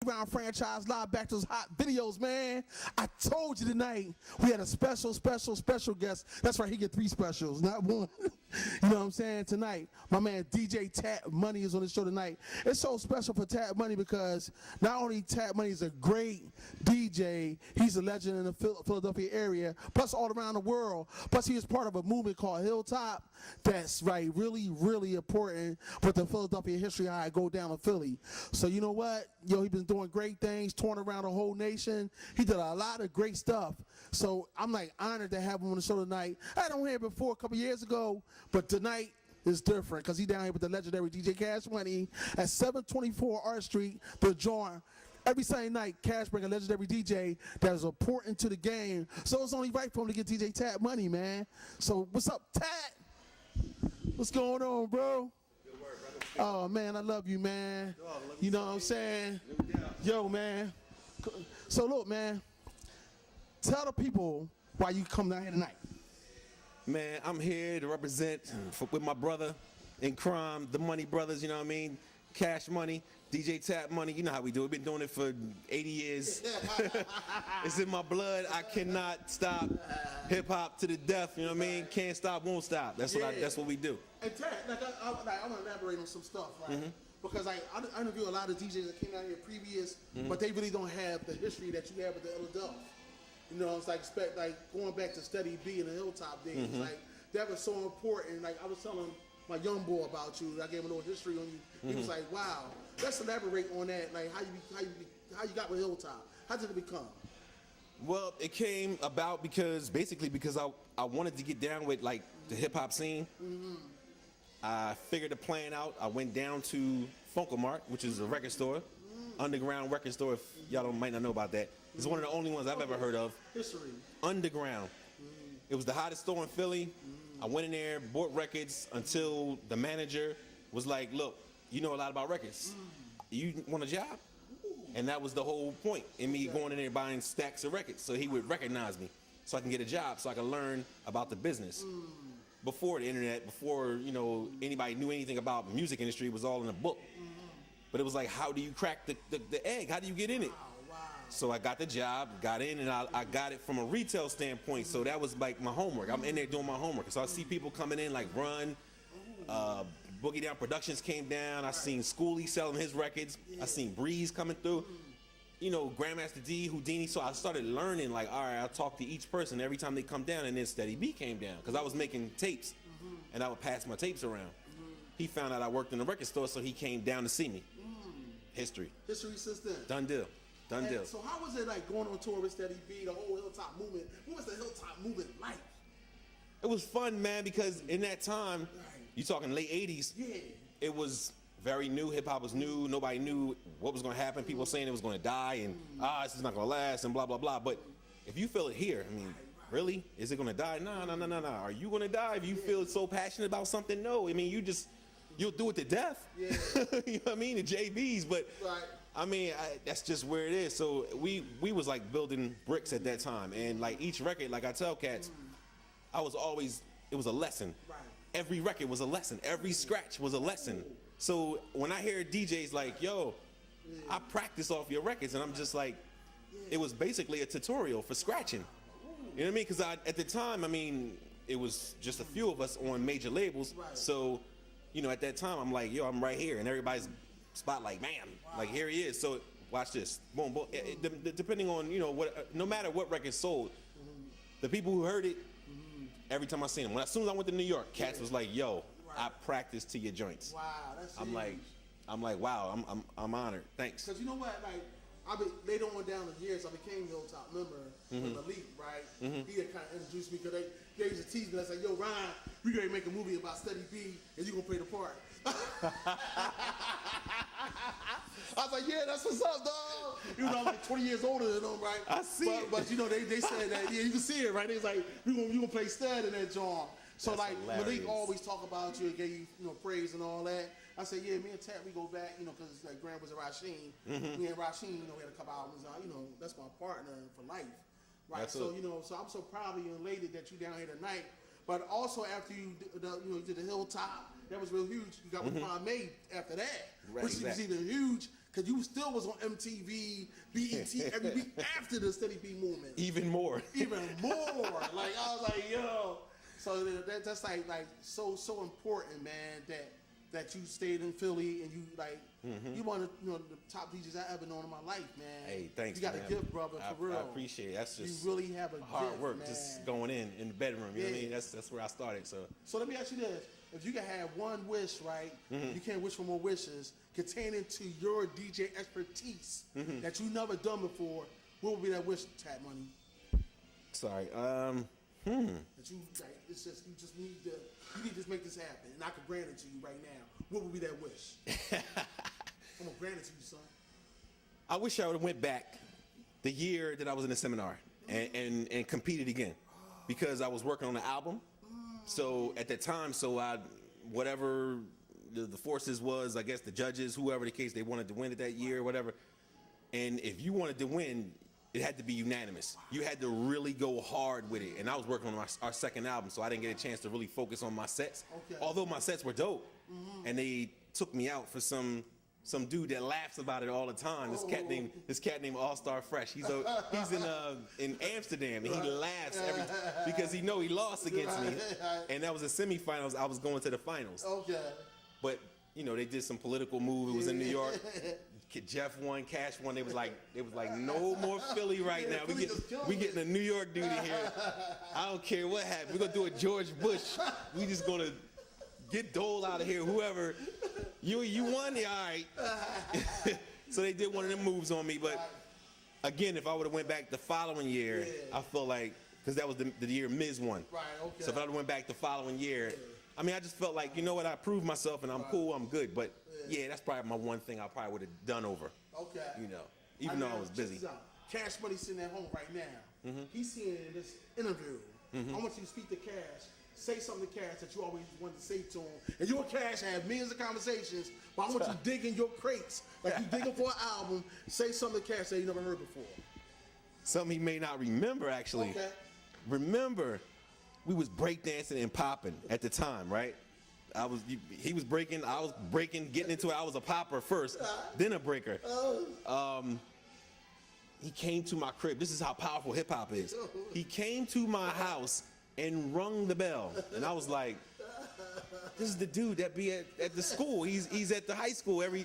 Round franchise live back to those hot videos, man. I told you tonight we had a special guest. That's right, he get 3 specials, not 1. You know what I'm saying? Tonight, my man DJ TAT Money is on the show tonight. It's so special for TAT Money because not only TAT Money is a great DJ, he's a legend in the Philadelphia area, plus all around the world. Plus he is part of a movement called Hilltop that's right, really important with the Philadelphia history, how I go down to Philly. So you know what? Yo, he's been doing great things, touring around the whole nation. He did a lot of great stuff. So I'm like honored to have him on the show tonight. I had him here before a couple years ago, but tonight is different because he's down here with the legendary DJ Cash Money at 724 Art Street, the Jawn. Every Sunday night, Cash bring a legendary DJ that is important to the game. So it's only right for him to get DJ TAT Money, man. So what's up, Tat? What's going on, bro? Good work, brother. Oh, man, I love you, man. You know what I'm saying? Yo, man. So look, man, tell the people why you come down here tonight. Man, I'm here to represent with my brother in crime, the Money Brothers, you know what I mean? Cash Money, DJ TAT Money, you know how we do it. We've been doing it for 80 years. It's in my blood. I cannot stop hip-hop to the death, you know what I mean? Can't stop, won't stop. That's what we do. And Tat, like, I want to elaborate on some stuff, right? Because I interview a lot of DJs that came out here previous, but they really don't have the history that you have with the Philadelphia. You know, it's like going back to Steady B and the Hilltop days. Like that was so important. Like I was telling my young boy about you. I gave him a little history on you. He was like, "Wow, let's elaborate on that. Like how you got with Hilltop. How did it become?" Well, it came about because I wanted to get down with like the hip hop scene. I figured the plan out. I went down to Funkomart, which is a record store, underground record store. If y'all might not know about that, it's one of the only ones I've ever heard of. History. Underground. It was the hottest store in Philly. I went in there, bought records until the manager was like, "Look, you know a lot about records. You want a job?" And that was the whole point in me going in there buying stacks of records. So he would recognize me, so I can get a job, so I can learn about the business. Before the internet, before anybody knew anything about the music industry, it was all in a book. But it was like, how do you crack the egg? How do you get in it? So I got the job, got in, and I got it from a retail standpoint. So that was like my homework. I'm in there doing my homework. So I see people coming in like Run, Boogie Down Productions came down. I seen Schoolie selling his records. I seen Breeze coming through. Grandmaster D, Houdini. So I started learning, like, all right, I'll talk to each person every time they come down, and then Steady B came down because I was making tapes, and I would pass my tapes around. He found out I worked in the record store, so he came down to see me. History since then. Done deal. So how was it like going on tour with Steady B, the whole Hilltop movement? What was the Hilltop movement like? It was fun, man, because in that time, you talking late 80s, it was very new. Hip hop was new. Nobody knew what was going to happen. People saying it was going to die and this is not going to last and blah, blah, blah. But if you feel it here, I mean, really? Is it going to die? No. Are you going to die if you feel so passionate about something? No. I mean, you'll do it to death. You know what I mean? The JBs, but I mean, that's just where it is. So we was like building bricks at that time, and like each record, like I tell cats, it was a lesson. Every record was a lesson. Every scratch was a lesson. So when I hear DJs like, "Yo, I practice off your records," and I'm just like, it was basically a tutorial for scratching. You know what I mean? Because at the time, I mean, it was just a few of us on major labels. So, at that time, I'm like, "Yo, I'm right here," and everybody's spotlight, man, like here he is. So watch this, boom, boom. Depending on what, no matter what record sold, the people who heard it, every time I seen them, as soon as I went to New York, cats was like, "Yo, I practiced to your joints." Wow, that's I'm like, wow, I'm honored. Thanks. Because you know what, like later on down the years, I became a Hilltop member with Elite, right? He had kind of introduced me because they used to tease me. I said, "Yo, Ryan, we gonna make a movie about Steady B, and you gonna play the part." I was like, "Yeah, that's what's up, dog." I'm like 20 years older than them, right? I see it. But they said that, you can see it, right? They was like, you gonna play stud in that Jawn. So that's like hilarious. Malik always talk about you and gave you praise and all that. I said, yeah, me and Tat, we go back, because like Grant was a Rasheen. Me and Rasheen, we had a couple albums out. That's my partner for life, right? Absolutely. So so I'm so proud of you and elated that you down here tonight. But also after you did the Hilltop, that was real huge. You got with Prime Made after that, which was either huge Because you still was on MTV, BET every week after the Steady B movement. Even more. Even more. Like, I was like, yo. So that's like so important, man, that you stayed in Philly and you like, you one of the top DJs I ever known in my life, man. Hey, thanks, You got man. a gift, brother, for real. I appreciate it. That's just you really have a hard gift, work, man. just going in the bedroom. You know what I mean? That's where I started. So let me ask you this. If you could have one wish, right, you can't wish for more wishes, containing to your DJ expertise that you never done before, what would be that wish, Tat Money? Sorry. That you, like, it's just, you need to make this happen, and I can grant it to you right now. What would be that wish? I'm going to grant it to you, son. I wish I would have went back the year that I was in the seminar and competed again, because I was working on the album. So at that time, whatever the forces was, I guess the judges, whoever the case, they wanted to win it that year or whatever. And if you wanted to win, it had to be unanimous. You had to really go hard with it. And I was working on our second album, so I didn't get a chance to really focus on my sets. Okay. Although my sets were dope. And they took me out for some dude that laughs about it all the time. This cat named All Star Fresh. He's in Amsterdam, and he laughs because he know he lost against me. And that was the semifinals. I was going to the finals. Okay. But they did some political move. It was in New York. Jeff won, Cash won. They was like no more Philly right now. We getting a New York dude in here. I don't care what happened. We're gonna do a George Bush. We just gonna get Dole out of here. Whoever you won, yeah, all right. So they did one of them moves on me. But again, if I would have went back the following year, I felt like, because that was the year Miz won. Right. Okay. So if I would have went back the following year, I mean, I just felt like, you know what, I proved myself and I'm cool, I'm good. But yeah, that's probably my one thing I probably would have done over. Okay. Even though I was busy. Cash Money sitting at home right now. He's seeing this interview. I want you to speak to Cash. Say something to Cash that you always wanted to say to him. And you and Cash have millions of conversations, but I want you to dig in your crates. Like you digging for an album. Say something to Cash that you never heard before. Something he may not remember, actually. Okay. Remember, we was breakdancing and popping at the time, right? He was breaking, I was breaking, getting into it. I was a popper first, then a breaker. He came to my crib. This is how powerful hip hop is. He came to my house and rung the bell, and I was like, "This is the dude that be at the school. He's at the high school every,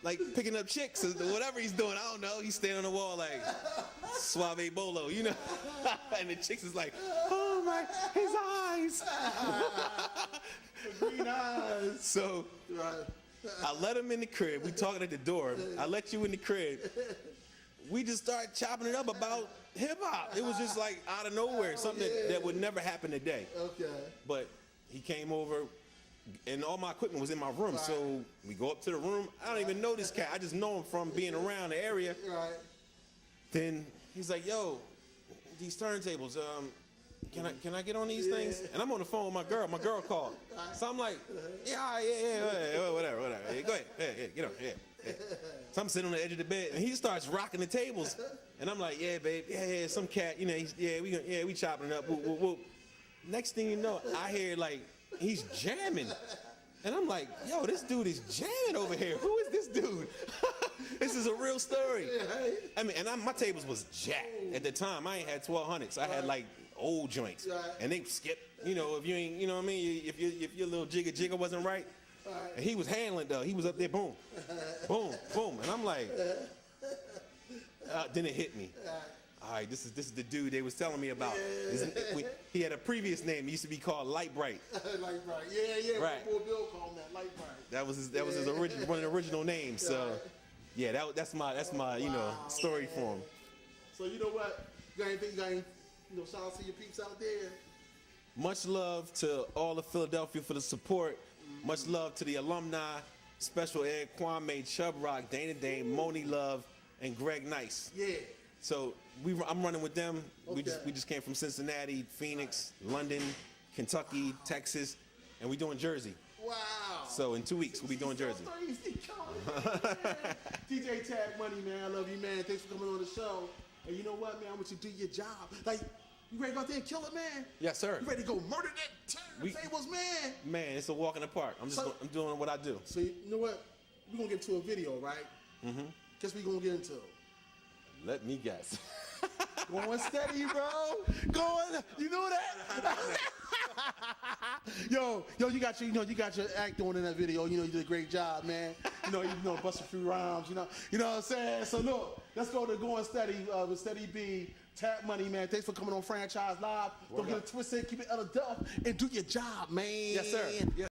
like picking up chicks or whatever he's doing. I don't know. He's standing on the wall like Suave Bolo, and the chicks is like, oh my, his eyes." Green eyes. So I let him in the crib. We talking at the door. I let you in the crib. We just started chopping it up about hip hop. It was just like out of nowhere, something that would never happen today. Okay. But he came over, and all my equipment was in my room. So we go up to the room. I don't even know this cat. I just know him from being around the area. Right. Then he's like, "Yo, these turntables. Can I get on these things?" And I'm on the phone with my girl. My girl called. So I'm like, yeah, whatever. Yeah, go ahead. Yeah, get on. Yeah. So I'm sitting on the edge of the bed, and he starts rocking the tables, and I'm like, "Yeah, babe, yeah, some cat, we chopping it up." Whoop. Next thing you know, I hear like he's jamming, and I'm like, "Yo, this dude is jamming over here. Who is this dude?" This is a real story. I mean, and my tables was jacked at the time. I ain't had 1200s. I had like old joints, and they skip. If you ain't, what I mean, if your little jigger wasn't right. And he was handling though. He was up there, boom, boom, boom, and I'm like, then it hit me. All right, this is the dude they was telling me about. He had a previous name. He used to be called Light Bright. Light Bright, yeah. Right. Before Bill called him that Light Bright. That was his original, one of the original names. So, yeah, that's my story for him. So you know what? You got anything? Shout out to your peeps out there. Much love to all of Philadelphia for the support. Much love to the alumni, Special Ed, Kwame, Chubb Rock, Dana Dane, Moni Love, and Greg Nice. Yeah. So I'm running with them. Okay. We just came from Cincinnati, Phoenix, London, Kentucky, Texas, and we doing Jersey. Wow. So in 2 weeks we'll be doing Jersey. DJ Tat Money, man, I love you, man. Thanks for coming on the show. And you know what, man? I want you to do your job. Like, you ready to go out there and kill it, man? Yes, sir. You ready to go murder that turntables, man? Man, it's a walk in the park. I'm doing what I do. So you know what? We're gonna get to a video, right? Guess we gonna get into? Let me guess. Going steady, bro. Going, you know that? yo, you got your act on in that video. You know, you did a great job, man. You know, bust a few rhymes. You know what I'm saying? So look, let's go to Going Steady with Steady B. TAT Money, man. Thanks for coming on Franchise Live. Don't get it twisted. Keep it up and do your job, man. Yes, sir. Yes.